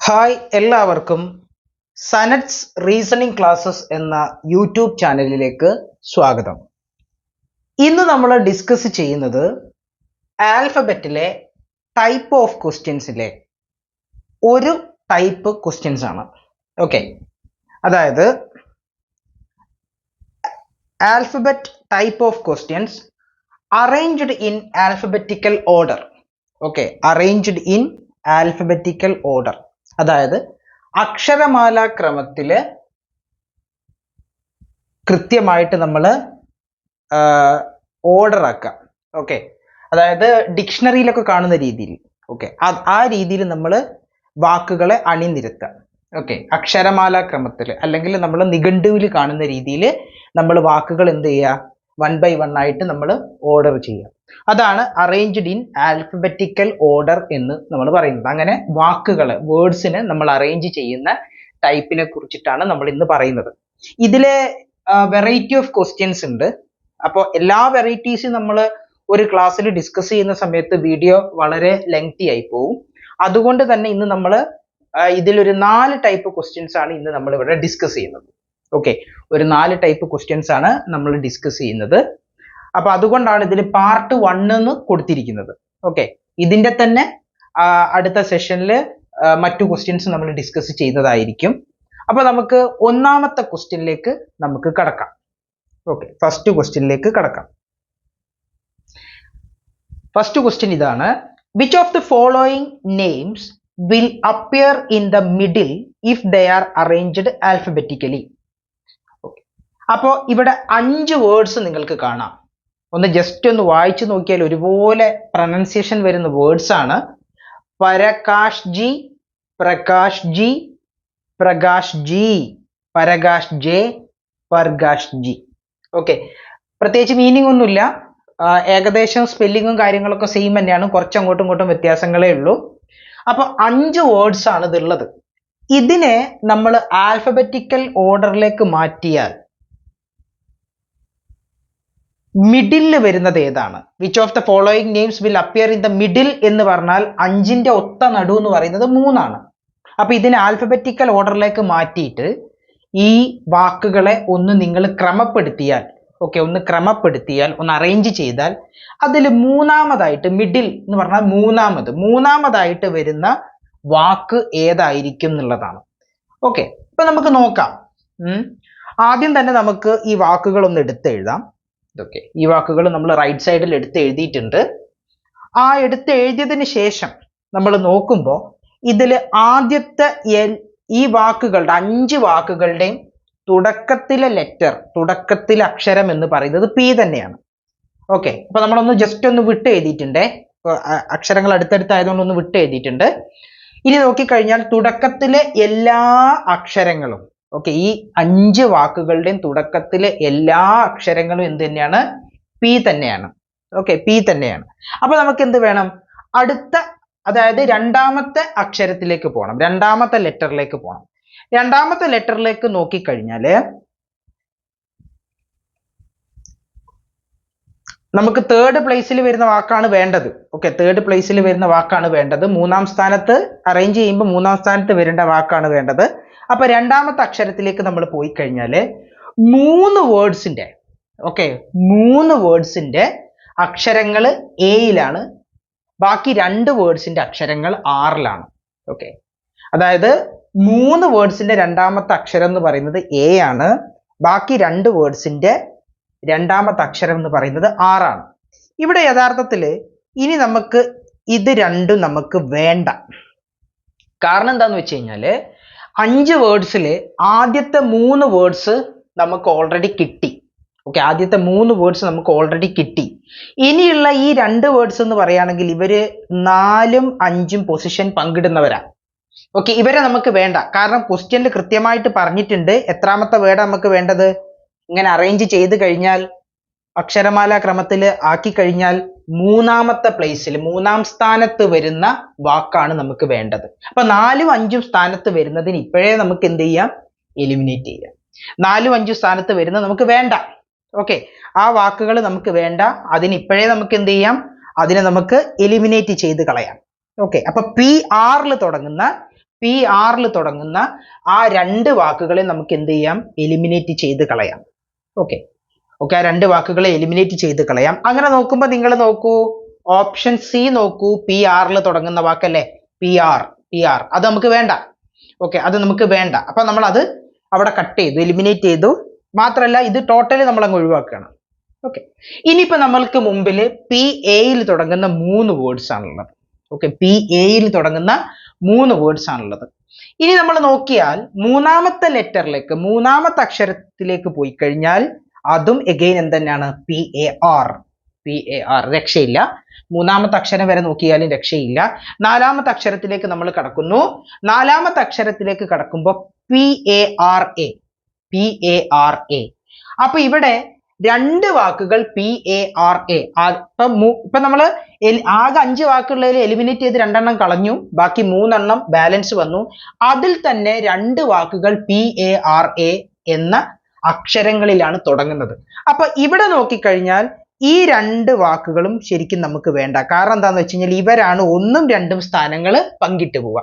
Hi എല്ലാവർക്കും സനറ്റ്സ് reasoning classes എന്ന YouTube ചാനലിലേക്ക് സ്വാഗതം. ഇന്ന് നമ്മൾ ഡിസ്കസ് ചെയ്യുന്നത് ആൽഫബറ്റിലെ ടൈപ്പ് ഓഫ് ക്വസ്റ്റ്യൻസിലെ ഒരു ടൈപ്പ് ക്വസ്റ്റ്യൻസ് ആണ്. ഓക്കെ, അതായത് alphabet type of questions arranged in alphabetical order. Okay, arranged in alphabetical order, അതായത് അക്ഷരമാലാക്രമത്തില് കൃത്യമായിട്ട് നമ്മൾ ഓർഡർ ആക്കുക. ഓക്കെ, അതായത് ഡിക്ഷണറിയിലൊക്കെ കാണുന്ന രീതിയിൽ. ഓക്കെ, ആ രീതിയിൽ നമ്മൾ വാക്കുകളെ അണിനിരത്തുക. ഓക്കെ, അക്ഷരമാലാക്രമത്തിൽ അല്ലെങ്കിൽ നമ്മൾ നിഘണ്ടുവിൽ കാണുന്ന രീതിയിൽ നമ്മൾ വാക്കുകൾ എന്ത് ചെയ്യുക, 1 by 1 ആയിട്ട് നമ്മൾ ഓർഡർ ചെയ്യുക. അതാണ് അറേഞ്ച്ഡ് ഇൻ ആൽഫബറ്റിക്കൽ ഓർഡർ എന്ന് നമ്മൾ പറയുന്നത്. അങ്ങനെ വാക്കുകളെ, വേർഡ്സിനെ നമ്മൾ അറേഞ്ച് ചെയ്യുന്ന ടൈപ്പിനെ കുറിച്ചിട്ടാണ് നമ്മൾ ഇന്ന് പറയുന്നത്. ഇതിലെ വെറൈറ്റി ഓഫ് ക്വസ്റ്റ്യൻസ് ഉണ്ട്. അപ്പോൾ എല്ലാ വെറൈറ്റീസും നമ്മൾ ഒരു ക്ലാസ്സിൽ ഡിസ്കസ് ചെയ്യുന്ന സമയത്ത് വീഡിയോ വളരെ ലെങ്തി ആയി പോകും. അതുകൊണ്ട് തന്നെ ഇന്ന് നമ്മൾ ഇതിലൊരു 4 ടൈപ്പ് ക്വസ്റ്റ്യൻസ് ആണ് ഇന്ന് നമ്മൾ ഇവിടെ ഡിസ്കസ് ചെയ്യുന്നത്. ഓക്കെ, ഒരു 4 ടൈപ്പ് ക്വസ്റ്റ്യൻസ് ആണ് നമ്മൾ ഡിസ്കസ് ചെയ്യുന്നത്. അപ്പൊ അതുകൊണ്ടാണ് ഇതിൽ പാർട്ട് 1 എന്ന് കൊടുത്തിരിക്കുന്നത്. ഓക്കെ, ഇതിന്റെ തന്നെ അടുത്ത സെഷനിൽ മറ്റു ക്വസ്റ്റ്യൻസ് നമ്മൾ ഡിസ്കസ് ചെയ്യുന്നതായിരിക്കും. അപ്പൊ നമുക്ക് ഒന്നാമത്തെ ക്വസ്റ്റ്യനിലേക്ക് നമുക്ക് കടക്കാം. ഓക്കെ, ഫസ്റ്റ് ക്വസ്റ്റ്യനിലേക്ക് കടക്കാം. ഫസ്റ്റ് ക്വസ്റ്റ്യൻ ഇതാണ്: which of the following names will appear in the middle if they are arranged alphabetically? അപ്പോൾ ഇവിടെ 5 വേർഡ്സ് നിങ്ങൾക്ക് കാണാം. ഒന്ന് ജസ്റ്റ് ഒന്ന് വായിച്ചു നോക്കിയാൽ ഒരുപോലെ പ്രൊനൗൺസിയേഷൻ വരുന്ന വേർഡ്സ് ആണ്. പരകാശ് ജി, പ്രകാശ് ജി, പ്രകാശ് ജി, പരകാശ് ജെ, പർകാശ് ജി. ഓക്കെ, പ്രത്യേകിച്ച് മീനിങ് ഒന്നുമില്ല, ഏകദേശം സ്പെല്ലിങ്ങും കാര്യങ്ങളൊക്കെ സെയിം തന്നെയാണ്, കുറച്ച് അങ്ങോട്ടും ഇങ്ങോട്ടും വ്യത്യാസങ്ങളേ ഉള്ളൂ. അപ്പൊ 5 വേർഡ്സ് ആണ് ഇതുള്ളത്. ഇതിനെ നമ്മൾ ആൽഫബറ്റിക്കൽ ഓർഡറിലേക്ക് മാറ്റിയാൽ മിഡിൽ വരുന്നത് ഏതാണ്? Which of the following names will appear in the middle എന്ന് പറഞ്ഞാൽ 5ന്റെ ഒത്ത നടു എന്ന് പറയുന്നത് 3 ആണ്. അപ്പൊ ഇതിനെ ആൽഫബറ്റിക്കൽ ഓർഡറിലേക്ക് മാറ്റിയിട്ട് ഈ വാക്കുകളെ ഒന്ന് നിങ്ങൾ ക്രമപ്പെടുത്തിയാൽ, ഓക്കെ, ഒന്ന് ക്രമപ്പെടുത്തിയാൽ, ഒന്ന് അറേഞ്ച് ചെയ്താൽ അതിൽ മൂന്നാമതായിട്ട്, മിഡിൽ എന്ന് പറഞ്ഞാൽ മൂന്നാമതായിട്ട് വരുന്ന വാക്ക് ഏതായിരിക്കും എന്നുള്ളതാണ്. ഓക്കെ, ഇപ്പൊ നമുക്ക് നോക്കാം. ആദ്യം തന്നെ നമുക്ക് ഈ വാക്കുകൾ ഒന്ന് എടുത്തെഴുതാം. ഇതൊക്കെ ഈ വാക്കുകൾ നമ്മൾ റൈറ്റ് സൈഡിൽ എടുത്ത് എഴുതിയിട്ടുണ്ട്. ആ എടുത്ത് എഴുതിയതിന് ശേഷം നമ്മൾ നോക്കുമ്പോൾ ഇതിൽ ആദ്യത്തെ ഈ വാക്കുകളുടെ 5 വാക്കുകളുടെയും തുടക്കത്തിലെ ലെറ്റർ, തുടക്കത്തിലെ അക്ഷരം എന്ന് പറയുന്നത് പി തന്നെയാണ്. ഓക്കെ, അപ്പൊ നമ്മളൊന്ന് ജസ്റ്റ് ഒന്ന് വിട്ട് എഴുതിയിട്ടുണ്ടേ, അക്ഷരങ്ങൾ അടുത്തടുത്തായതുകൊണ്ട് ഒന്ന് വിട്ട് എഴുതിയിട്ടുണ്ട്. ഇനി നോക്കിക്കഴിഞ്ഞാൽ തുടക്കത്തിലെ എല്ലാ അക്ഷരങ്ങളും, ഓക്കെ, ഈ 5 വാക്കുകളുടെയും തുടക്കത്തിലെ എല്ലാ അക്ഷരങ്ങളും എന്ത് തന്നെയാണ്? പി തന്നെയാണ്. ഓക്കെ, പി തന്നെയാണ്. അപ്പൊ നമുക്ക് എന്ത് വേണം? അടുത്ത, അതായത് രണ്ടാമത്തെ അക്ഷരത്തിലേക്ക് പോകണം, രണ്ടാമത്തെ ലെറ്ററിലേക്ക് പോകണം. രണ്ടാമത്തെ ലെറ്ററിലേക്ക് നോക്കിക്കഴിഞ്ഞാല് നമുക്ക് 3rd പ്ലേസിൽ വരുന്ന വാക്കാണ് വേണ്ടത്. ഓക്കെ, 3rd പ്ലേസിൽ വരുന്ന വാക്കാണ് വേണ്ടത്. 3ാം സ്ഥാനത്ത് അറേഞ്ച് ചെയ്യുമ്പോൾ 3ാം സ്ഥാനത്ത് വരേണ്ട വാക്കാണ് വേണ്ടത്. അപ്പൊ രണ്ടാമത്തെ അക്ഷരത്തിലേക്ക് നമ്മൾ പോയി കഴിഞ്ഞാല് 3 വേർഡ്സിന്റെ, ഓക്കെ, 3 വേർഡ്സിന്റെ അക്ഷരങ്ങൾ എയിലാണ്, ബാക്കി 2 വേർഡ്സിന്റെ അക്ഷരങ്ങൾ ആറിലാണ്. ഓക്കെ, അതായത് 3 വേർഡ്സിന്റെ രണ്ടാമത്തെ അക്ഷരം എന്ന് പറയുന്നത് എ ആണ്, ബാക്കി 2 വേർഡ്സിന്റെ രണ്ടാമത്തെ അക്ഷരം എന്ന് പറയുന്നത് ആറാണ്. ഇവിടെ യഥാർത്ഥത്തിൽ ഇനി നമുക്ക് ഇത് രണ്ടും നമുക്ക് വേണ്ട. കാരണം എന്താന്ന് വെച്ച് കഴിഞ്ഞാല് 5 വേർഡ്സിൽ ആദ്യത്തെ 3 വേർഡ്സ് നമുക്ക് ഓൾറെഡി കിട്ടി. ഓക്കെ, ആദ്യത്തെ 3 വേർഡ്സ് നമുക്ക് ഓൾറെഡി കിട്ടി. ഇനിയുള്ള ഈ 2 വേർഡ്സ് എന്ന് പറയുകയാണെങ്കിൽ ഇവര് 4ഉം 5ഉം പൊസിഷൻ പങ്കിടുന്നവരാണ്. ഓക്കെ, ഇവരെ നമുക്ക് വേണ്ട. കാരണം ക്വസ്റ്റ്യനിൽ കൃത്യമായിട്ട് പറഞ്ഞിട്ടുണ്ട് എത്രാമത്തെ വേർഡ് നമുക്ക് വേണ്ടത്. ഇങ്ങനെ അറേഞ്ച് ചെയ്ത് കഴിഞ്ഞാൽ, അക്ഷരമാല ക്രമത്തിൽ ആക്കി കഴിഞ്ഞാൽ 3ാമത്തെ പ്ലേസിൽ, 3ാം സ്ഥാനത്ത് വരുന്ന വാക്കാണ് നമുക്ക് വേണ്ടത്. അപ്പൊ 4ഉം 5ഉം സ്ഥാനത്ത് വരുന്നതിന് ഇപ്പോഴേ നമുക്ക് എന്ത് ചെയ്യാം? എലിമിനേറ്റ് ചെയ്യാം. 4ഉം 5ഉം സ്ഥാനത്ത് വരുന്നത് നമുക്ക് വേണ്ട. ഓക്കെ, ആ വാക്കുകൾ നമുക്ക് വേണ്ട. അതിന് ഇപ്പോഴേ നമുക്ക് എന്ത് ചെയ്യാം? അതിനെ നമുക്ക് എലിമിനേറ്റ് ചെയ്ത് കളയാം. ഓക്കെ, അപ്പൊ P6 തുടങ്ങുന്ന PR തുടങ്ങുന്ന ആ രണ്ട് വാക്കുകളെ നമുക്ക് എന്ത് ചെയ്യാം? എലിമിനേറ്റ് ചെയ്ത് കളയാം. ഓക്കെ, ആ രണ്ട് വാക്കുകളെ എലിമിനേറ്റ് ചെയ്ത് കളയാം. അങ്ങനെ നോക്കുമ്പോൾ നിങ്ങൾ നോക്കൂ, ഓപ്ഷൻ സി നോക്കൂ, PR തുടങ്ങുന്ന വാക്കല്ലേ, PR. അത് നമുക്ക് വേണ്ട. ഓക്കെ, അത് നമുക്ക് വേണ്ട. അപ്പൊ നമ്മൾ അത് അവിടെ കട്ട് ചെയ്തു, എലിമിനേറ്റ് ചെയ്തു. മാത്രമല്ല ഇത് ടോട്ടലി നമ്മൾ അങ്ങ് ഒഴിവാക്കുകയാണ്. ഓക്കെ, ഇനിയിപ്പോ നമ്മൾക്ക് മുമ്പിൽ PA തുടങ്ങുന്ന 3 വേർഡ്സ് ആണുള്ളത്. ഓക്കെ, PA തുടങ്ങുന്ന 3 വേർഡ്സ് ആണുള്ളത്. ഇനി നമ്മൾ നോക്കിയാൽ മൂന്നാമത്തെ ലെറ്ററിലേക്ക്, മൂന്നാമത്തെ അക്ഷരത്തിലേക്ക് പോയി കഴിഞ്ഞാൽ അതും എഗെയിൻ എന്തെന്നാണ്? PAR. രക്ഷയില്ല. മൂന്നാമത്തെ അക്ഷരം വരെ നോക്കിയാലും രക്ഷയില്ല. നാലാമത്തെ അക്ഷരത്തിലേക്ക് നമ്മൾ കടക്കുന്നു. നാലാമത്തെ അക്ഷരത്തിലേക്ക് കടക്കുമ്പോൾ PARA. അപ്പൊ ഇവിടെ രണ്ട് വാക്കുകൾ PARA. ഇപ്പൊ നമ്മള് ആകെ 5 വാക്കുകളിൽ എലിമിനേറ്റ് ചെയ്ത് 2 എണ്ണം കളഞ്ഞു, ബാക്കി 3 എണ്ണം ബാലൻസ് വന്നു. അതിൽ തന്നെ 2 വാക്കുകൾ PARA എന്ന അക്ഷരങ്ങളിലാണ് തുടങ്ങുന്നത്. അപ്പൊ ഇവിടെ നോക്കിക്കഴിഞ്ഞാൽ ഈ 2 വാക്കുകളും ശരിക്കും നമുക്ക് വേണ്ട. കാരണം എന്താന്ന് വെച്ച് കഴിഞ്ഞാൽ ഇവരാണ് 1ഉം 2ഉം സ്ഥാനങ്ങൾ പങ്കിട്ട് പോവുക.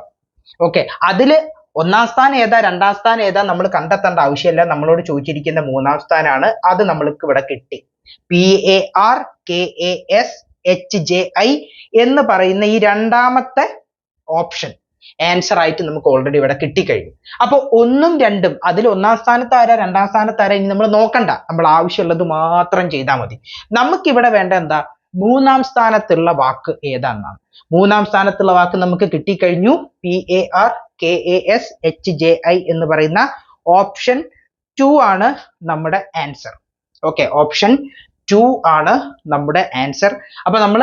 ഓക്കെ, അതില് 1ാം സ്ഥാനം ഏതാ 2ാം സ്ഥാനം ഏതാ നമ്മൾ കണ്ടെത്തേണ്ട ആവശ്യമില്ല. നമ്മളോട് ചോദിച്ചിരിക്കുന്ന 3ാം സ്ഥാനമാണ്. അത് നമ്മൾക്ക് ഇവിടെ കിട്ടി. PARKASHJI എന്ന് പറയുന്ന ഈ രണ്ടാമത്തെ ഓപ്ഷൻ ആൻസർ ആയിട്ട് നമുക്ക് ഓൾറെഡി ഇവിടെ കിട്ടിക്കഴിഞ്ഞു. അപ്പൊ 1ഉം 2ഉം അതിൽ 1ാം സ്ഥാനത്ത് ആരാ 2ാം സ്ഥാനത്ത് ആരാ ഇനി നമ്മൾ നോക്കണ്ട. നമ്മൾ ആവശ്യമുള്ളത് മാത്രം ചെയ്താൽ മതി. നമുക്കിവിടെ വേണ്ട എന്താ? 3ാം സ്ഥാനത്തുള്ള വാക്ക് ഏതാണെന്നാണ്. 3ാം സ്ഥാനത്തുള്ള വാക്ക് നമുക്ക് കിട്ടിക്കഴിഞ്ഞു. PARKASHJI എന്ന് പറയുന്ന ഓപ്ഷൻ 2 ആണ് നമ്മുടെ ആൻസർ. ഓക്കെ, ഓപ്ഷൻ 2 ആണ് നമ്മുടെ ആൻസർ. അപ്പൊ നമ്മൾ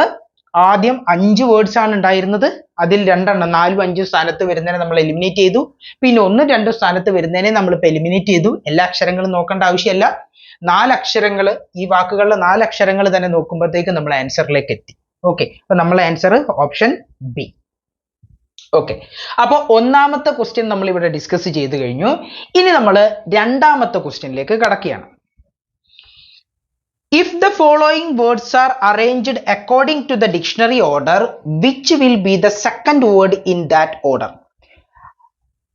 ആദ്യം 5 വേർഡ്സ് ആണ് ഉണ്ടായിരുന്നത്. അതിൽ 2 എണ്ണം 4ഉം 5ഉം സ്ഥാനത്ത് വരുന്നതിനെ നമ്മൾ എലിമിനേറ്റ് ചെയ്തു. പിന്നെ 1ഉം 2ഉം സ്ഥാനത്ത് വരുന്നതിനെ നമ്മൾ ഇപ്പൊ എലിമിനേറ്റ് ചെയ്തു. എല്ലാ അക്ഷരങ്ങളും നോക്കേണ്ട ആവശ്യമില്ല. 4 അക്ഷരങ്ങൾ, ഈ വാക്കുകളിലെ 4 അക്ഷരങ്ങൾ തന്നെ നോക്കുമ്പോഴത്തേക്ക് നമ്മൾ ആൻസറിലേക്ക് എത്തി. ഓക്കെ, അപ്പൊ നമ്മളെ ആൻസർ ഓപ്ഷൻ ബി. ഓക്കെ, അപ്പൊ ഒന്നാമത്തെ ക്വസ്റ്റ്യൻ നമ്മൾ ഇവിടെ ഡിസ്കസ് ചെയ്ത് കഴിഞ്ഞു. ഇനി നമ്മൾ രണ്ടാമത്തെ ക്വസ്റ്റ്യനിലേക്ക് കടക്കുകയാണ്. If the following words are arranged according to the dictionary order, which will be the second word in that order?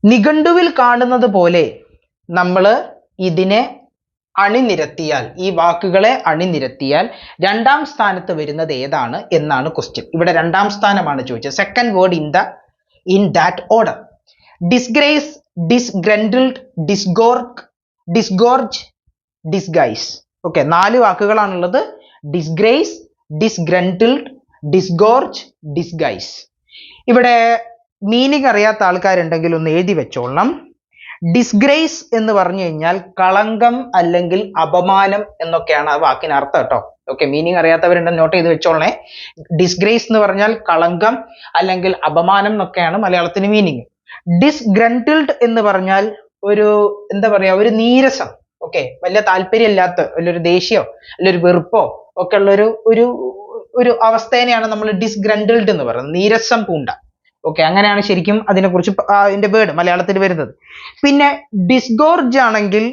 നിഘണ്ടുവിൽ കാണുന്നത് പോലെ നമ്മൾ ഇതിനെ അണിനിരത്തിയാൽ, ഈ വാക്കുകളെ അണിനിരത്തിയാൽ 2ാം സ്ഥാനത്ത് വരുന്നത് ഏതാണ് എന്നാണ് ക്വസ്റ്റ്യൻ. ഇവിടെ 2ാം സ്ഥാനമാണ് ചോദിച്ചത്. Second word in that order. Disgrace, disgruntled, disgorge, disguise. Okay, 4 വാക്കുകളാണുള്ളത്. Disgrace, disgruntled, disgorge, disguise. ഇവിടെ മീനിങ് അറിയാത്ത ആൾക്കാരുണ്ടെങ്കിൽ ഒന്ന് എഴുതി വെച്ചോളണം. ഡിസ്ഗ്രേസ് എന്ന് പറഞ്ഞു കഴിഞ്ഞാൽ കളങ്കം അല്ലെങ്കിൽ അപമാനം എന്നൊക്കെയാണ് ആ വാക്കിന് അർത്ഥം കേട്ടോ. ഓക്കെ, മീനിങ് അറിയാത്തവരുണ്ടെന്ന് നോട്ട് ചെയ്ത് വെച്ചോളണേ. ഡിസ്ഗ്രേസ് എന്ന് പറഞ്ഞാൽ കളങ്കം അല്ലെങ്കിൽ അപമാനം എന്നൊക്കെയാണ് മലയാളത്തിന് മീനിങ്. ഡിസ്ഗ്രണ്ടിൽഡ് എന്ന് പറഞ്ഞാൽ ഒരു എന്താ പറയാ, ഒരു നീരസം. ഓക്കെ, വലിയ താല്പര്യമില്ലാത്ത വലിയൊരു ദേഷ്യമോ അല്ലെങ്കിൽ ഒരു വെറുപ്പോ ഒക്കെ ഉള്ള ഒരു അവസ്ഥേനെയാണ് നമ്മൾ ഡിസ്ഗ്രണ്ടിൽഡ് എന്ന് പറയുന്നത്. നീരസം പൂണ്ട. ഓക്കെ, അങ്ങനെയാണ് ശരിക്കും അതിനെക്കുറിച്ച് അതിന്റെ വേർഡ് മലയാളത്തിൽ വരുന്നത്. പിന്നെ ഡിസ്ഗോർജ് ആണെങ്കിൽ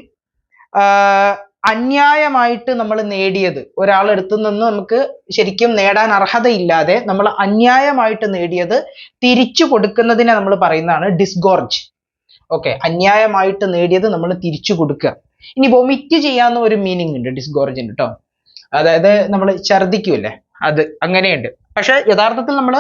അന്യായമായിട്ട് നമ്മൾ നേടിയത്, ഒരാളെടുത്തു നിന്ന് നമുക്ക് ശരിക്കും നേടാൻ അർഹതയില്ലാതെ നമ്മൾ അന്യായമായിട്ട് നേടിയത് തിരിച്ചു കൊടുക്കുന്നതിനെ നമ്മൾ പറയുന്നതാണ് ഡിസ്ഗോർജ്. ഓക്കെ, അന്യായമായിട്ട് നേടിയത് നമ്മൾ തിരിച്ചു കൊടുക്കുക. ഇനി വൊമിറ്റ് ചെയ്യാവുന്ന ഒരു മീനിങ് ഉണ്ട് ഡിസ്ഗോർജിന് കേട്ടോ. അതായത് നമ്മൾ ഛർദിക്കൂല്ലേ, അത് അങ്ങനെയുണ്ട്. പക്ഷെ യഥാർത്ഥത്തിൽ നമ്മൾ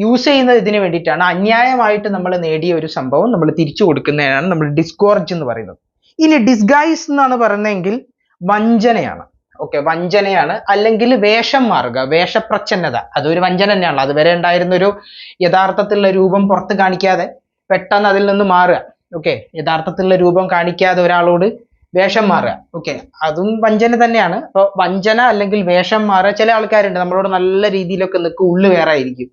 യൂസ് ചെയ്യുന്നത് ഇതിന് വേണ്ടിയിട്ടാണ്. അന്യായമായിട്ട് നമ്മൾ നേടിയ ഒരു സംഭവം നമ്മൾ തിരിച്ചു കൊടുക്കുന്നതിനാണ് നമ്മൾ ഡിസ്ഗോർജ് എന്ന് പറയുന്നത്. ഇനി ഡിസ്ഗൈസ് എന്നാണ് പറയുന്നതെങ്കിൽ വഞ്ചനയാണ്. ഓക്കെ, വഞ്ചനയാണ്. അല്ലെങ്കിൽ വേഷം മാറുക, വേഷപ്രച്ഛന്നത, അതൊരു വഞ്ചന തന്നെയാണ്. അതുവരെ ഉണ്ടായിരുന്ന ഒരു യഥാർത്ഥത്തിലുള്ള രൂപം പുറത്ത് കാണിക്കാതെ പെട്ടെന്ന് അതിൽ നിന്ന് മാറുക. ഓക്കെ, യഥാർത്ഥത്തിലുള്ള രൂപം കാണിക്കാതെ ഒരാളോട് വേഷം മാറുക. ഓക്കെ, അതും വഞ്ചന തന്നെയാണ്. അപ്പൊ വഞ്ചന അല്ലെങ്കിൽ വേഷം മാറുക. ചില ആൾക്കാരുണ്ട് നമ്മളോട് നല്ല രീതിയിലൊക്കെ നിൽക്കും, ഉള്ളു വേറായിരിക്കും.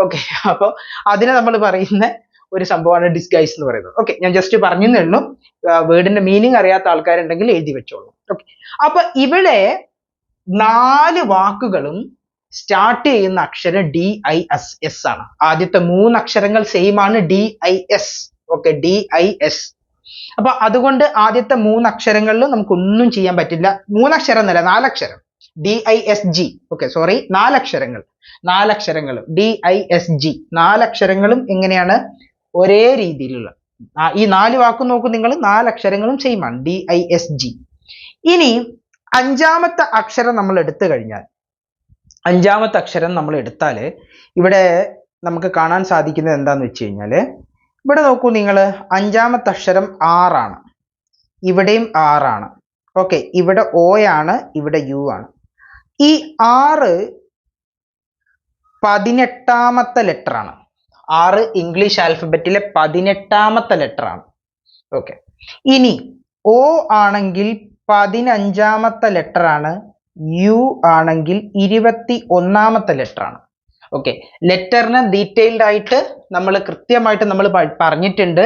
ഓക്കെ, അപ്പൊ അതിനെ നമ്മൾ പറയുന്ന ഒരു സംഭവമാണ് ഡിസ്ഗൈസ് എന്ന് പറയുന്നത്. ഓക്കെ, ഞാൻ ജസ്റ്റ് പറഞ്ഞേ ഉള്ളൂ. വേർഡിന്റെ മീനിങ് അറിയാത്ത ആൾക്കാരുണ്ടെങ്കിൽ എഴുതി വെച്ചോളൂ. ഓക്കെ, അപ്പൊ ഇവിടെ 4 വാക്കുകളും സ്റ്റാർട്ട് ചെയ്യുന്ന അക്ഷരം DIS ആണ്. ആദ്യത്തെ 3 അക്ഷരങ്ങൾ സെയിം ആണ്, DIS. Okay, DIS. അപ്പൊ അതുകൊണ്ട് ആദ്യത്തെ 3 അക്ഷരങ്ങളിൽ നമുക്കൊന്നും ചെയ്യാൻ പറ്റില്ല. 3 അക്ഷരം എന്നല്ല, 4 അക്ഷരം. DISG. ഓക്കെ, സോറി, 4 അക്ഷരങ്ങൾ. 4 അക്ഷരങ്ങൾ DISG. 4 അക്ഷരങ്ങളും എങ്ങനെയാണ്? ഒരേ രീതിയിലുള്ള ഈ 4 വാക്കും നോക്കൂ നിങ്ങൾ, 4 അക്ഷരങ്ങളും സെയിം ആണ്, DISG. ഇനി അഞ്ചാമത്തെ അക്ഷരം നമ്മൾ എടുത്തു കഴിഞ്ഞാൽ, അഞ്ചാമത്തെ അക്ഷരം നമ്മൾ എടുത്താൽ ഇവിടെ നമുക്ക് കാണാൻ സാധിക്കുന്നത് എന്താന്ന് വെച്ച് കഴിഞ്ഞാൽ, ഇവിടെ നോക്കൂ നിങ്ങൾ, അഞ്ചാമത്തെ അക്ഷരം R ആണ്, ഇവിടെയും R ആണ്. ഓക്കെ, ഇവിടെ O ആണ്, ഇവിടെ U ആണ്. ഈ R 18ാമത്തെ ലെറ്റർ ആണ്. R ഇംഗ്ലീഷ് ആൽഫബറ്റിലെ 18ാമത്തെ ലെറ്റർ ആണ്. ഓക്കെ, ഇനി O ആണെങ്കിൽ 15ാമത്തെ ലെറ്റർ ആണ്, U ആണെങ്കിൽ 21ാമത്തെ ലെറ്റർ ആണ്. ഓക്കെ, ലെറ്ററിന് ഡീറ്റെയിൽഡ് ആയിട്ട് നമ്മൾ കൃത്യമായിട്ട് നമ്മൾ പറഞ്ഞിട്ടുണ്ട്.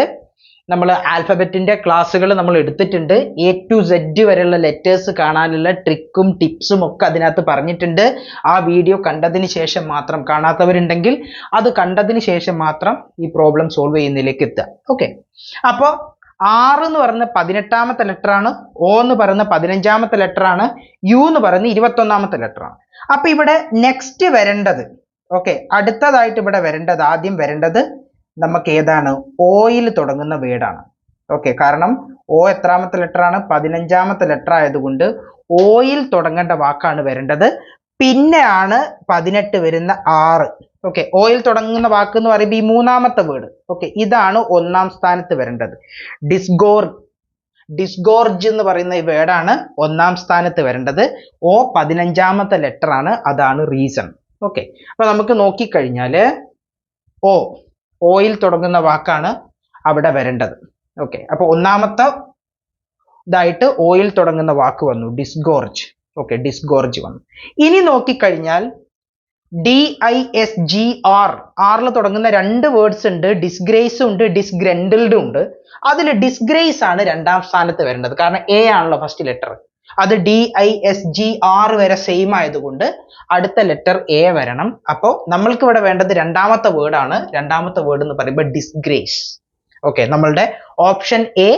നമ്മൾ ആൽഫബറ്റിന്റെ ക്ലാസ്സുകൾ നമ്മൾ എടുത്തിട്ടുണ്ട്. A to Z വരെയുള്ള ലെറ്റേഴ്സ് കാണാനുള്ള ട്രിക്കും ടിപ്സും ഒക്കെ അതിനകത്ത് പറഞ്ഞിട്ടുണ്ട്. ആ വീഡിയോ കണ്ടതിന് ശേഷം മാത്രം, കാണാത്തവരുണ്ടെങ്കിൽ അത് കണ്ടതിന് ശേഷം മാത്രം ഈ പ്രോബ്ലം സോൾവ് ചെയ്യുന്നതിലേക്ക് എത്തുക. ഓക്കെ, അപ്പോൾ R എന്ന് പറയുന്ന 18ാമത്തെ ലെറ്റർ ആണ്, O എന്ന് പറയുന്ന 15ാമത്തെ ലെറ്റർ ആണ്, U എന്ന് പറയുന്ന 21ാമത്തെ ലെറ്റർ ആണ്. അപ്പൊ ഇവിടെ നെക്സ്റ്റ് വരേണ്ടത്, ഓക്കെ, അടുത്തതായിട്ട് ഇവിടെ വരേണ്ടത്, ആദ്യം വരേണ്ടത് നമുക്ക് ഏതാണ്? ഓയിൽ തുടങ്ങുന്ന വേർഡാണ്. ഓക്കെ, കാരണം O എത്രാമത്തെ ലെറ്റർ ആണ്? 15ാമത്തെ ലെറ്റർ ആയതുകൊണ്ട് ഓയിൽ തുടങ്ങേണ്ട വാക്കാണ് വരേണ്ടത്. പിന്നെയാണ് 18 വരുന്ന R. ഓക്കെ, ഓയിൽ തുടങ്ങുന്ന വാക്ക് എന്ന് പറയുമ്പോൾ ഈ മൂന്നാമത്തെ വേർഡ്. ഓക്കെ, ഇതാണ് ഒന്നാം സ്ഥാനത്ത് വരേണ്ടത്. ഡിസ്ഗോർജ് എന്ന് പറയുന്ന ഈ വേർഡാണ് ഒന്നാം സ്ഥാനത്ത് വരേണ്ടത്. O 15ാമത്തെ ലെറ്റർ ആണ്, അതാണ് റീസൺ. ഓക്കെ, അപ്പൊ നമുക്ക് നോക്കിക്കഴിഞ്ഞാൽ ഓയിൽ തുടങ്ങുന്ന വാക്കാണ് അവിടെ വരേണ്ടത്. ഓക്കെ, അപ്പൊ ഒന്നാമത്തെ ഇതായിട്ട് ഓയിൽ തുടങ്ങുന്ന വാക്ക് വന്നു, ഡിസ്ഗോർജ്. ഓക്കെ, ഡിസ്ഗോർജ് വന്നു. ഇനി നോക്കിക്കഴിഞ്ഞാൽ DISGR, ആറിൽ തുടങ്ങുന്ന 2 വേർഡ്സ് ഉണ്ട്, ഡിസ്ഗ്രേസും ഉണ്ട്, ഡിസ്ഗ്രൻഡിൽഡും ഉണ്ട്. അതിൽ ഡിസ്ഗ്രേസ് ആണ് 2ാം സ്ഥാനത്ത് വരേണ്ടത്, കാരണം A ആണല്ലോ ഫസ്റ്റ് ലെറ്റർ. അത് DISGR വരെ സെയിം ആയതുകൊണ്ട് അടുത്ത ലെറ്റർ A വരണം. അപ്പോൾ നമ്മൾക്ക് ഇവിടെ വേണ്ടത് 2ാമത്തെ വേർഡ് ആണ്. 2ാമത്തെ വേർഡ് എന്ന് പറയുമ്പോൾ ഡിസ്ഗ്രേസ്. ഓക്കെ, നമ്മളുടെ ഓപ്ഷൻ A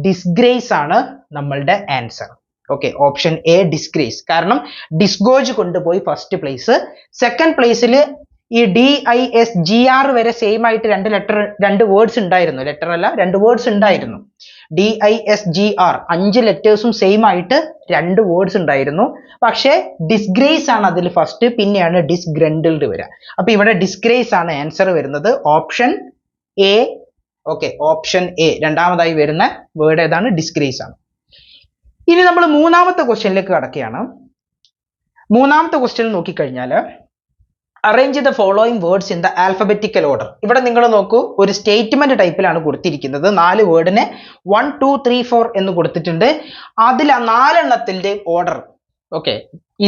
ഡിസ്ഗ്രേസ് ആണ് നമ്മളുടെ answer. Okay, option A disgrace. കാരണം ഡിസ്ഗോർജ് കൊണ്ടുപോയി ഫസ്റ്റ് പ്ലേസ്, സെക്കൻഡ് പ്ലേസിൽ ഈ DISGR വരെ സെയിം ആയിട്ട് 2 വേർഡ്സ് ഉണ്ടായിരുന്നു, ലെറ്റർ അല്ല 2 വേർഡ്സ് ഉണ്ടായിരുന്നു. DISGR 5 ലെറ്റേഴ്സും സെയിം ആയിട്ട് 2 വേർഡ്സ് ഉണ്ടായിരുന്നു. പക്ഷേ ഡിസ്ഗ്രേസ് ആണ് അതിൽ ഫസ്റ്റ്, പിന്നെയാണ് ഡിസ്ഗ്രൻഡിൽഡ് വരിക. അപ്പൊ ഇവിടെ ഡിസ്ഗ്രേസ് ആണ് ആൻസർ വരുന്നത്, option A. Okay, option A രണ്ടാമതായി വരുന്ന വേർഡ് ഏതാണ്? ഡിസ്ഗ്രേസ് ആണ്. ഇനി നമ്മൾ മൂന്നാമത്തെ ക്വസ്റ്റ്യനിലേക്ക് കടക്കുകയാണ്. മൂന്നാമത്തെ ക്വസ്റ്റ്യൻ നോക്കിക്കഴിഞ്ഞാൽ, arrange the following words in the alphabetical order. ഇവിടെ നിങ്ങൾ നോക്കൂ, ഒരു സ്റ്റേറ്റ്മെന്റ് ടൈപ്പിലാണ് കൊടുത്തിരിക്കുന്നത്. 4 വേർഡിനെ 1 2 3 4 എന്ന് കൊടുത്തിട്ടുണ്ട്. അതിൽ ആ 4 എണ്ണത്തിന്റെ ഓർഡർ. ഓക്കെ,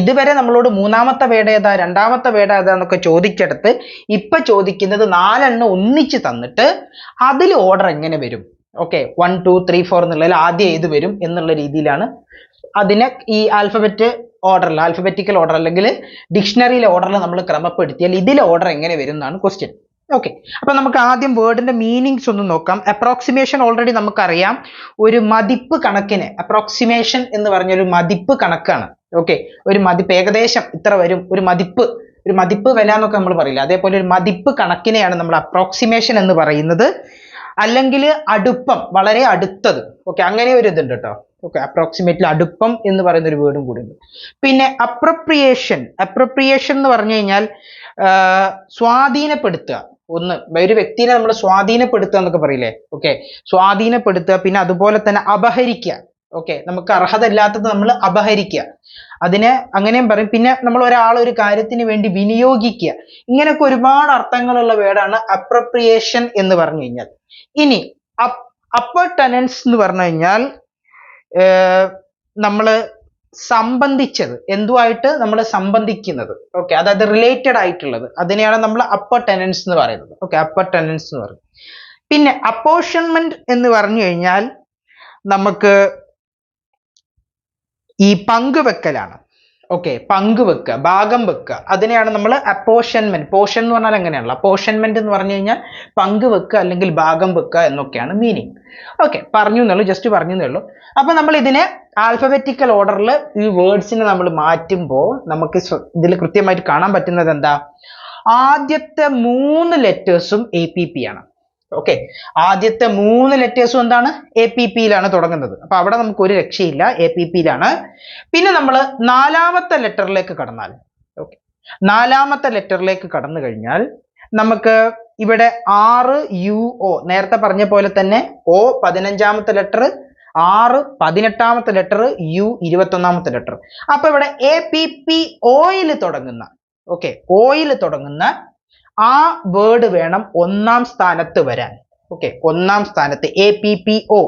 ഇതുവരെ നമ്മളോട് മൂന്നാമത്തെ വേർഡ് ഏതാ, രണ്ടാമത്തെ വേർഡ് ഏതാ എന്നൊക്കെ ചോദിച്ചെടുത്ത് ഇപ്പൊ ചോദിക്കുന്നത് 4 എണ്ണം ഒന്നിച്ച് തന്നിട്ട് അതിൽ ഓർഡർ എങ്ങനെ വരും. ഓക്കെ, 1 2 3 4 എന്നുള്ളതിൽ ആദ്യം ഏത് വരും എന്നുള്ള രീതിയിലാണ് അതിനെ ഈ ആൽഫബറ്റിക്കൽ ഓർഡർ അല്ലെങ്കിൽ ഡിക്ഷണറിയിലെ ഓർഡറിൽ നമ്മൾ ക്രമപ്പെടുത്തിയാൽ ഇതിലെ ഓർഡർ എങ്ങനെ വരും എന്നാണ് ക്വസ്റ്റ്യൻ. ഓക്കെ, അപ്പൊ നമുക്ക് ആദ്യം വേർഡിന്റെ മീനിങ്സ് ഒന്ന് നോക്കാം. അപ്രോക്സിമേഷൻ ഓൾറെഡി നമുക്കറിയാം, ഒരു മതിപ്പ് കണക്കിന്, അപ്രോക്സിമേഷൻ എന്ന് പറഞ്ഞൊരു മതിപ്പ് കണക്കാണ്. ഓക്കെ, ഒരു മതിപ്പ് ഏകദേശം ഇത്ര വരും, ഒരു മതിപ്പ് വില എന്നൊക്കെ നമ്മൾ പറയില്ല, അതേപോലെ ഒരു മതിപ്പ് കണക്കിനെയാണ് നമ്മൾ അപ്രോക്സിമേഷൻ എന്ന് പറയുന്നത്. അല്ലെങ്കിൽ അടുപ്പം, വളരെ അടുത്തത്. ഓക്കെ, അങ്ങനെ ഒരു ഇതുണ്ട് കേട്ടോ. ഓക്കെ, അപ്രോക്സിമേറ്റ്ലി അടുപ്പം എന്ന് പറയുന്ന ഒരു വേർഡും കൂടി ഉണ്ട്. പിന്നെ അപ്രോപ്രിയേഷൻ എന്ന് പറഞ്ഞു കഴിഞ്ഞാൽ സ്വാധീനപ്പെടുത്തുക, ഒരു വ്യക്തിയെ നമ്മൾ സ്വാധീനപ്പെടുത്തുക എന്നൊക്കെ പറയില്ലേ. ഓക്കെ, സ്വാധീനപ്പെടുത്തുക. പിന്നെ അതുപോലെ തന്നെ അപഹരിക്കുക. ഓക്കെ, നമുക്ക് അർഹത ഇല്ലാത്തത് നമ്മൾ അപഹരിക്കുക, അതിനെ അങ്ങനെയും പറയും. പിന്നെ നമ്മൾ ഒരു കാര്യത്തിന് വേണ്ടി വിനിയോഗിക്കുക. ഇങ്ങനെയൊക്കെ ഒരുപാട് അർത്ഥങ്ങളുള്ള വേർഡാണ് അപ്രോപ്രിയേഷൻ എന്ന് പറഞ്ഞു കഴിഞ്ഞാൽ. ഇനി അപ്പർട്ടനൻസ് എന്ന് പറഞ്ഞു കഴിഞ്ഞാൽ നമ്മൾ സംബന്ധിച്ചത്, എന്തുമായിട്ട് നമ്മൾ സംബന്ധിക്കുന്നത്. ഓക്കെ, അതായത് റിലേറ്റഡ് ആയിട്ടുള്ളത്, അതിനെയാണ് നമ്മൾ അപ്പർട്ടനൻസ് എന്ന് പറയുന്നത്. ഓക്കെ, അപ്പർട്ടനൻസ് എന്ന് പറയും. പിന്നെ അപ്പോർഷൻമെന്റ് എന്ന് പറഞ്ഞു കഴിഞ്ഞാൽ നമുക്ക് ഈ പങ്കുവെക്കലാണ്. ഓക്കെ, പങ്കുവെക്കുക, ഭാഗം വെക്കുക, അതിനെയാണ് നമ്മൾ അപ്പോർഷൻമെന്റ്. പോർഷൻ എന്ന് പറഞ്ഞാൽ എങ്ങനെയാണല്ലോ, അപ്പോർഷൻമെന്റ് എന്ന് പറഞ്ഞു കഴിഞ്ഞാൽ പങ്കുവെക്കുക അല്ലെങ്കിൽ ഭാഗം വെക്കുക എന്നൊക്കെയാണ് മീനിങ്. ഓക്കെ, ജസ്റ്റ് പറഞ്ഞു എന്നേ ഉള്ളൂ. അപ്പൊ നമ്മൾ ഇതിനെ ആൽഫബറ്റിക്കൽ ഓർഡറിൽ ഈ വേർഡ്സിനെ നമ്മൾ മാറ്റുമ്പോൾ നമുക്ക് ഇതിൽ കൃത്യമായിട്ട് കാണാൻ പറ്റുന്നത് എന്താ, ആദ്യത്തെ 3 ലെറ്റേഴ്സും APP ആണ്. ഓക്കെ, ആദ്യത്തെ 3 ലെറ്റേഴ്സും എന്താണ്, APP-യിലാണ് തുടങ്ങുന്നത്. അപ്പൊ അവിടെ നമുക്ക് ഒരു രക്ഷയില്ല, APP-യിലാണ്. പിന്നെ നമ്മൾ 4ാമത്തെ ലെറ്ററിലേക്ക് കടന്നാൽ, ഓക്കെ, 4ാമത്തെ ലെറ്ററിലേക്ക് കടന്നു കഴിഞ്ഞാൽ നമുക്ക് ഇവിടെ RUO, നേരത്തെ പറഞ്ഞ പോലെ തന്നെ O 15ാമത്തെ ലെറ്റർ, R 18ാമത്തെ ലെറ്റർ, U 21ാമത്തെ ലെറ്റർ. അപ്പൊ ഇവിടെ APPO-യിൽ തുടങ്ങുന്ന, ഓക്കെ, ഓയിൽ തുടങ്ങുന്ന ആ വേർഡ് വേണം 1ാം സ്ഥാനത്ത് വരാൻ. ഓക്കെ, 1ാം സ്ഥാനത്ത് APPO.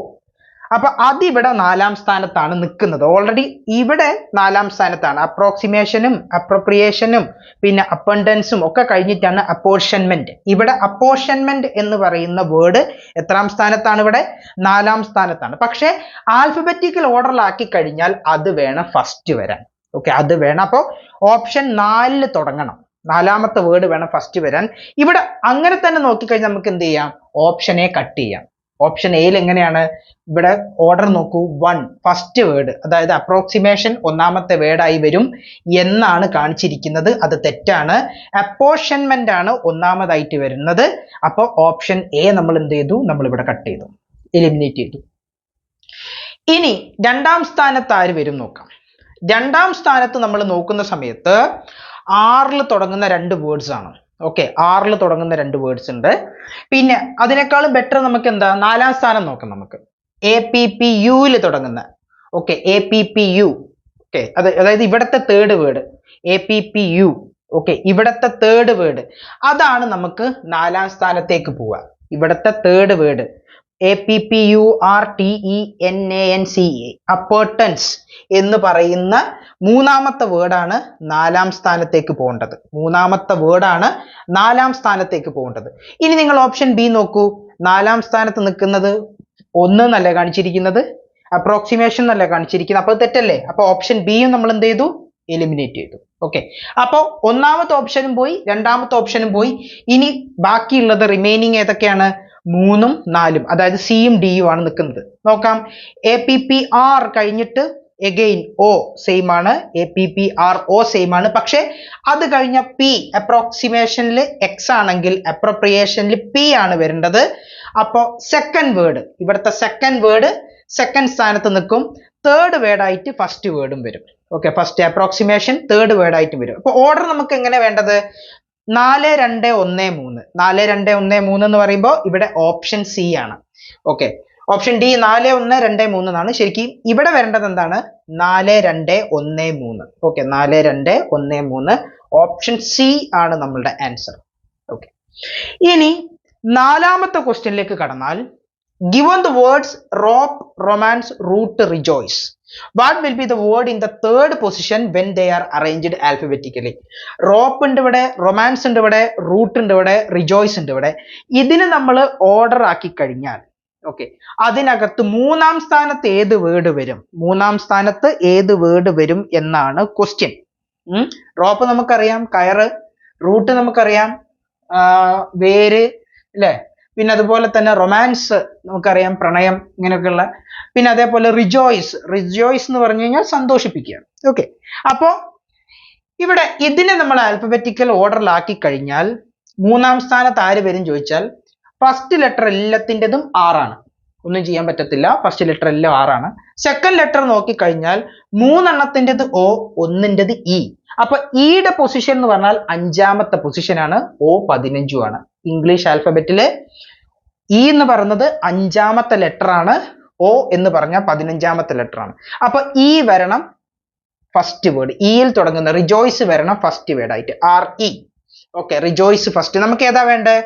അപ്പൊ അതിവിടെ 4ാം സ്ഥാനത്താണ് നിൽക്കുന്നത്. ഓൾറെഡി ഇവിടെ 4ാം സ്ഥാനത്താണ്. അപ്രോക്സിമേഷനും അപ്രോപ്രിയേഷനും പിന്നെ അപ്പണ്ടൻസും ഒക്കെ കഴിഞ്ഞിട്ടാണ് അപ്പോർഷൻമെന്റ്. ഇവിടെ അപ്പോർഷൻമെന്റ് എന്ന് പറയുന്ന വേർഡ് എത്രാം സ്ഥാനത്താണ്? ഇവിടെ 4ാം സ്ഥാനത്താണ്. പക്ഷെ ആൽഫബറ്റിക്കൽ ഓർഡറിലാക്കി കഴിഞ്ഞാൽ അത് വേണം ഫസ്റ്റ് വരാൻ. ഓക്കെ, അത് വേണം. അപ്പോൾ ഓപ്ഷൻ 4 തുടങ്ങണം. 4ാമത്തെ വേർഡ് വേണം ഫസ്റ്റ് വരാൻ. ഇവിടെ അങ്ങനെ തന്നെ നോക്കിക്കഴിഞ്ഞാൽ നമുക്ക് എന്ത് ചെയ്യാം? ഓപ്ഷൻ എ കട്ട് ചെയ്യാം. ഓപ്ഷൻ എയിൽ എങ്ങനെയാണ്? ഇവിടെ ഓർഡർ നോക്കൂ, 1 ഫസ്റ്റ് വേർഡ്, അതായത് അപ്രോക്സിമേഷൻ 1ാമത്തെ വേർഡായി വരും എന്നാണ് കാണിച്ചിരിക്കുന്നത്. അത് തെറ്റാണ്. അപ്പോർഷൻമെന്റ് ആണ് 1ാമതായിട്ട് വരുന്നത്. അപ്പോൾ ഓപ്ഷൻ എ നമ്മൾ എന്ത് ചെയ്തു? നമ്മൾ ഇവിടെ കട്ട് ചെയ്തു, എലിമിനേറ്റ് ചെയ്തു. ഇനി 2ാം സ്ഥാനത്ത് ആര് വരും നോക്കാം. 2ാം സ്ഥാനത്ത് നമ്മൾ നോക്കുന്ന സമയത്ത് R-ൽ തുടങ്ങുന്ന 2 വേർഡ്സ് ആണ്. ഓക്കെ, R-ൽ തുടങ്ങുന്ന 2 വേർഡ്സ് ഉണ്ട്. പിന്നെ അതിനേക്കാളും ബെറ്റർ നമുക്ക് എന്താ, 4ാം സ്ഥാനം നോക്കാം നമുക്ക്. APPU-ൽ തുടങ്ങുന്ന, ഓക്കെ, APPU, ഓക്കെ, അതായത് ഇവിടത്തെ തേർഡ് വേർഡ് APPU. ഓക്കെ, ഇവിടത്തെ തേർഡ് വേർഡ് അതാണ് നമുക്ക് 4ാം സ്ഥാനത്തേക്ക് പോവുക. ഇവിടത്തെ തേർഡ് വേർഡ് APPURTENANCE, അപ്പർട്ടൻസ് എന്ന് പറയുന്ന 3ാമത്തെ വേർഡാണ് 4ാം സ്ഥാനത്തേക്ക് പോകേണ്ടത്. 3ാമത്തെ വേർഡാണ് 4ാം സ്ഥാനത്തേക്ക് പോകേണ്ടത്. ഇനി നിങ്ങൾ ഓപ്ഷൻ ബി നോക്കൂ. 4ാം സ്ഥാനത്ത് നിൽക്കുന്നത് 1 എന്നല്ലേ കാണിച്ചിരിക്കുന്നത്, അപ്രോക്സിമേഷൻ എന്നല്ലേ കാണിച്ചിരിക്കുന്നത്. അപ്പോൾ തെറ്റല്ലേ? അപ്പോൾ ഓപ്ഷൻ ബിയും നമ്മൾ എന്ത് ചെയ്തു? എലിമിനേറ്റ് ചെയ്തു. ഓക്കെ, അപ്പോൾ 1ാമത്തെ ഓപ്ഷനും പോയി, 2ാമത്തെ ഓപ്ഷനും പോയി. ഇനി ബാക്കിയുള്ളത് റിമൈനിങ് ഏതൊക്കെയാണ്? 3ഉം 4ഉം, അതായത് സിയും ഡിയും ആണ് നിൽക്കുന്നത്. നോക്കാം. APPR കഴിഞ്ഞിട്ട് എഗെയിൻ O സെയിം ആണ്, APPRO സെയിം ആണ്. പക്ഷെ അത് കഴിഞ്ഞ P, അപ്രോക്സിമേഷനിൽ X ആണെങ്കിൽ അപ്രോപ്രിയേഷനിൽ P ആണ് വരേണ്ടത്. അപ്പോൾ സെക്കൻഡ് വേർഡ്, ഇവിടുത്തെ സെക്കൻഡ് വേർഡ് സെക്കൻഡ് സ്ഥാനത്ത് നിൽക്കും. തേർഡ് വേർഡായിട്ട് ഫസ്റ്റ് വേർഡും വരും. ഓക്കെ, ഫസ്റ്റ് അപ്രോക്സിമേഷൻ തേർഡ് വേർഡായിട്ട് വരും. അപ്പോൾ ഓർഡർ നമുക്ക് എങ്ങനെ വേണ്ടത്? 4 2 1 3. 4 2 1 3 എന്ന് പറയുമ്പോൾ ഇവിടെ ഓപ്ഷൻ സി ആണ്. ഓക്കെ, ഓപ്ഷൻ ഡി 4 1 2 3 എന്നാണ്. ശരിക്കും ഇവിടെ വരേണ്ടത് എന്താണ്? 4 2 1 3. ഓക്കെ, 4 2 1 3. ഓപ്ഷൻ സി ആണ് നമ്മളുടെ ആൻസർ. ഓക്കെ, ഇനി 4ാമത്തെ ക്വസ്റ്റ്യനിലേക്ക് കടന്നാൽ, given the words rope, romance, root, rejoice, what will be the word in the third position when they are arranged alphabetically? rope ഉണ്ട് ഇവിടെ, romance ഉണ്ട് ഇവിടെ, root ഉണ്ട് ഇവിടെ, rejoice ഉണ്ട് ഇവിടെ. ഇതിന് നമ്മൾ ഓർഡർ ആക്കി കഴിഞ്ഞാൽ, ഓക്കെ, അതിനകത്ത് 3ാം സ്ഥാനത്ത് ഏത് വേർഡ് വരും? 3ാം സ്ഥാനത്ത് ഏത് വേർഡ് വരും എന്നാണ് ക്വസ്റ്റ്യൻ. റോപ്പ് നമുക്കറിയാം, കയറ്. റൂട്ട് നമുക്കറിയാം, വേര്, അല്ലേ? പിന്നെ അതുപോലെ തന്നെ റൊമാൻസ് നമുക്കറിയാം, പ്രണയം, ഇങ്ങനെയൊക്കെയുള്ള. പിന്നെ അതേപോലെ റിജോയ്സ്. റിജോയ്സ് എന്ന് പറഞ്ഞു കഴിഞ്ഞാൽ സന്തോഷിപ്പിക്കുക. ഓക്കെ, അപ്പോൾ ഇവിടെ ഇതിനെ നമ്മൾ ആൽഫബറ്റിക്കൽ ഓർഡറിലാക്കി കഴിഞ്ഞാൽ 3ാം സ്ഥാനത്ത് ആര് വരും ചോദിച്ചാൽ, ഫസ്റ്റ് ലെറ്റർ എല്ലാത്തിൻ്റെതും R ആണ്. ഒന്നും ചെയ്യാൻ പറ്റത്തില്ല, ഫസ്റ്റ് ലെറ്റർ എല്ലാം R ആണ്. സെക്കൻഡ് ലെറ്റർ നോക്കിക്കഴിഞ്ഞാൽ 3 എണ്ണത്തിൻ്റെത് O, 1ൻ്റെത് E. അപ്പൊ ഇയുടെ പൊസിഷൻ എന്ന് പറഞ്ഞാൽ 5ാമത്തെ പൊസിഷൻ ആണ്, O 15 ആണ്. ഇംഗ്ലീഷ് ആൽഫബറ്റില് E എന്ന് പറയുന്നത് 5ാമത്തെ ലെറ്റർ ആണ്, O എന്ന് പറഞ്ഞാൽ 15ാമത്തെ ലെറ്റർ ആണ്. അപ്പൊ E വരണം ഫസ്റ്റ് വേർഡ്, ഇയിൽ തുടങ്ങുന്ന റിജോയ്സ് വരണം ഫസ്റ്റ് വേർഡ് ആയിട്ട്, RE. Okay, rejoice first. നമുക്ക് ഏതാ വേണ്ടേ?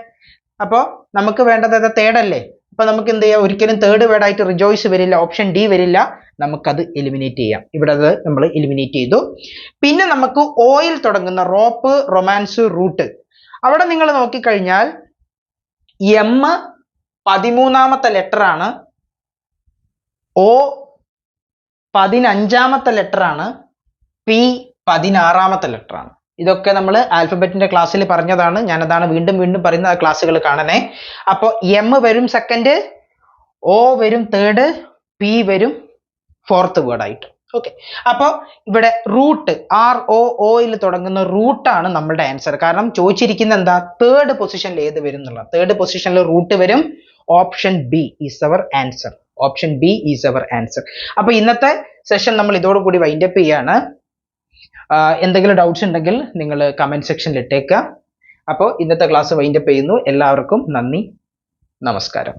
അപ്പോൾ നമുക്ക് വേണ്ടത് ഏതാ? തേർഡ് അല്ലേ? അപ്പൊ നമുക്ക് എന്ത് ചെയ്യാം? ഒരിക്കലും തേർഡ് വേർഡ് ആയിട്ട് റിജോയ്സ് വരില്ല, ഓപ്ഷൻ ഡി വരില്ല. നമുക്കത് എലിമിനേറ്റ് ചെയ്യാം. ഇവിടെ അത് നമ്മൾ എലിമിനേറ്റ് ചെയ്തു. പിന്നെ നമുക്ക് ഓയിൽ തുടങ്ങുന്ന റോപ്പ്, റൊമാൻസ്, റൂട്ട്. അവിടെ നിങ്ങൾ നോക്കിക്കഴിഞ്ഞാൽ M 13ാമത്തെ ലെറ്റർ ആണ്, O 15ാമത്തെ ലെറ്റർ ആണ്, P 16ാമത്തെ ലെറ്റർ ആണ്. ഇതൊക്കെ നമ്മൾ ആൽഫബറ്റിന്റെ ക്ലാസ്സിൽ പറഞ്ഞതാണ്. ഞാനതാണ് വീണ്ടും വീണ്ടും പറയുന്ന ക്ലാസ്സുകൾ കാണണേ. അപ്പോൾ M വരും സെക്കൻഡ്, O വരും തേർഡ്, P വരും ഫോർത്ത് വേർഡ് ആയിട്ട്. ഓക്കെ, അപ്പോൾ ഇവിടെ റൂട്ട് ROOയിൽ തുടങ്ങുന്ന റൂട്ടാണ് നമ്മളുടെ ആൻസർ. കാരണം ചോദിച്ചിരിക്കുന്ന എന്താ, തേർഡ് പൊസിഷനിൽ ഏത് വരും എന്നുള്ള. തേർഡ് പൊസിഷനിൽ റൂട്ട് വരും. Option B is our answer. Option B is our answer. അപ്പൊ ഇന്നത്തെ സെഷൻ നമ്മൾ ഇതോടുകൂടി വൈൻഡപ്പ് ചെയ്യാണ്. എന്തെങ്കിലും ഡൗട്ട്സ് ഉണ്ടെങ്കിൽ നിങ്ങൾ കമന്റ് സെക്ഷനിൽ ഇട്ടേക്കുക. അപ്പോൾ ഇന്നത്തെ ക്ലാസ് വൈൻഡപ്പ് ചെയ്യുന്നു. എല്ലാവർക്കും നന്ദി, നമസ്കാരം.